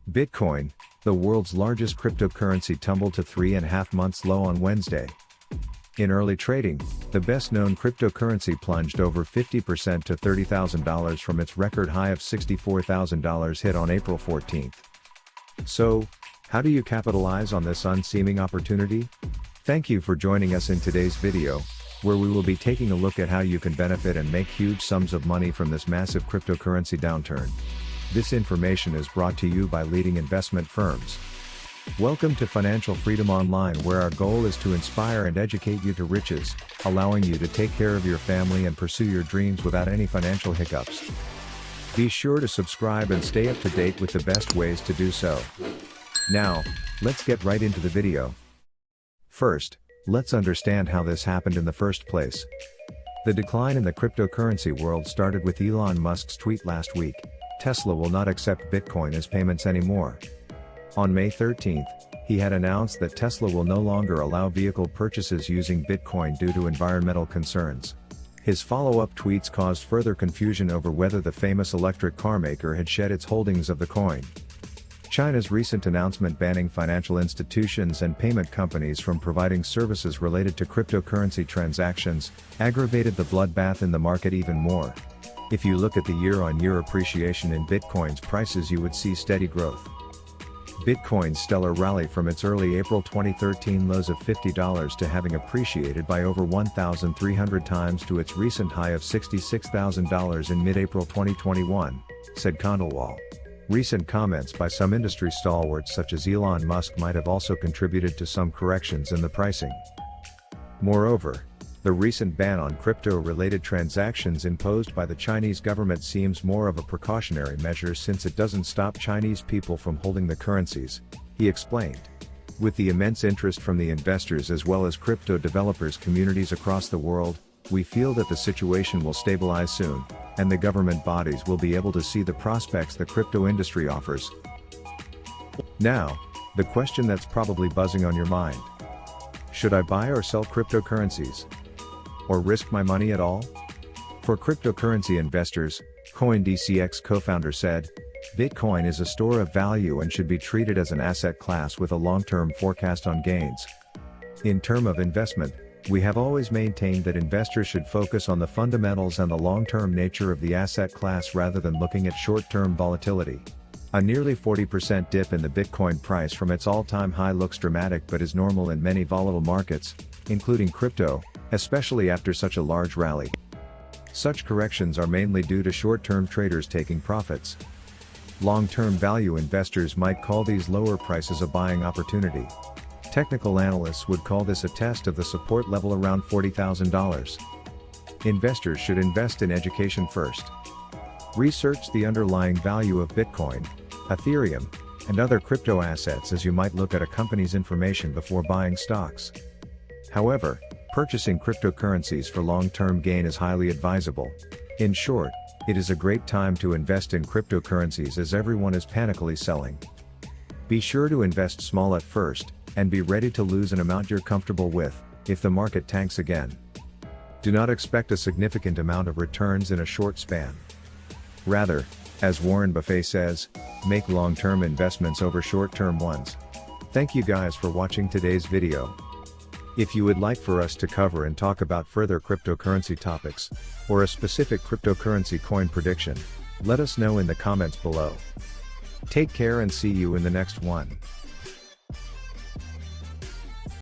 Bitcoin, the world's largest cryptocurrency, tumbled to 3.5 months low on Wednesday. In early trading, the best-known cryptocurrency plunged over 50% to $30,000 from its record high of $64,000 hit on April 14. So, how do you capitalize on this unseeming opportunity? Thank you for joining us in today's video, where we will be taking a look at how you can benefit and make huge sums of money from this massive cryptocurrency downturn. This information is brought to you by leading investment firms. Welcome to Financial Freedom Online, where our goal is to inspire and educate you to riches, allowing you to take care of your family and pursue your dreams without any financial hiccups. Be sure to subscribe and stay up to date with the best ways to do so. Now, let's get right into the video. First, let's understand how this happened in the first place. The decline in the cryptocurrency world started with Elon Musk's tweet last week: Tesla will not accept Bitcoin as payments anymore. On May 13, he had announced that Tesla will no longer allow vehicle purchases using Bitcoin due to environmental concerns. His follow-up tweets caused further confusion over whether the famous electric car maker had shed its holdings of the coin. China's recent announcement banning financial institutions and payment companies from providing services related to cryptocurrency transactions aggravated the bloodbath in the market even more. If you look at the year-on-year appreciation in Bitcoin's prices, you would see steady growth. Bitcoin's stellar rally from its early April 2013 lows of $50 to having appreciated by over 1,300 times to its recent high of $66,000 in mid-April 2021, said Khandelwal. Recent comments by some industry stalwarts such as Elon Musk might have also contributed to some corrections in the pricing. Moreover, the recent ban on crypto-related transactions imposed by the Chinese government seems more of a precautionary measure, since it doesn't stop Chinese people from holding the currencies, he explained. With the immense interest from the investors as well as crypto developers communities across the world, we feel that the situation will stabilize soon, and the government bodies will be able to see the prospects the crypto industry offers. Now, the question that's probably buzzing on your mind: should I buy or sell cryptocurrencies? Or risk my money at all? For cryptocurrency investors, CoinDCX co-founder said, Bitcoin is a store of value and should be treated as an asset class with a long-term forecast on gains. In terms of investment, we have always maintained that investors should focus on the fundamentals and the long-term nature of the asset class rather than looking at short-term volatility. A nearly 40% dip in the Bitcoin price from its all-time high looks dramatic, but is normal in many volatile markets, including crypto, especially after such a large rally. Such corrections are mainly due to short-term traders taking profits. Long-term value investors might call these lower prices a buying opportunity. Technical analysts would call this a test of the support level around $40,000. Investors should invest in education first. Research the underlying value of Bitcoin, Ethereum, and other crypto assets, as you might look at a company's information before buying stocks. However, purchasing cryptocurrencies for long-term gain is highly advisable. In short, it is a great time to invest in cryptocurrencies as everyone is panically selling. Be sure to invest small at first, and be ready to lose an amount you're comfortable with, if the market tanks again. Do not expect a significant amount of returns in a short span. Rather, as Warren Buffett says, make long-term investments over short-term ones. Thank you guys for watching today's video. If you would like for us to cover and talk about further cryptocurrency topics, or a specific cryptocurrency coin prediction, let us know in the comments below. Take care and see you in the next one.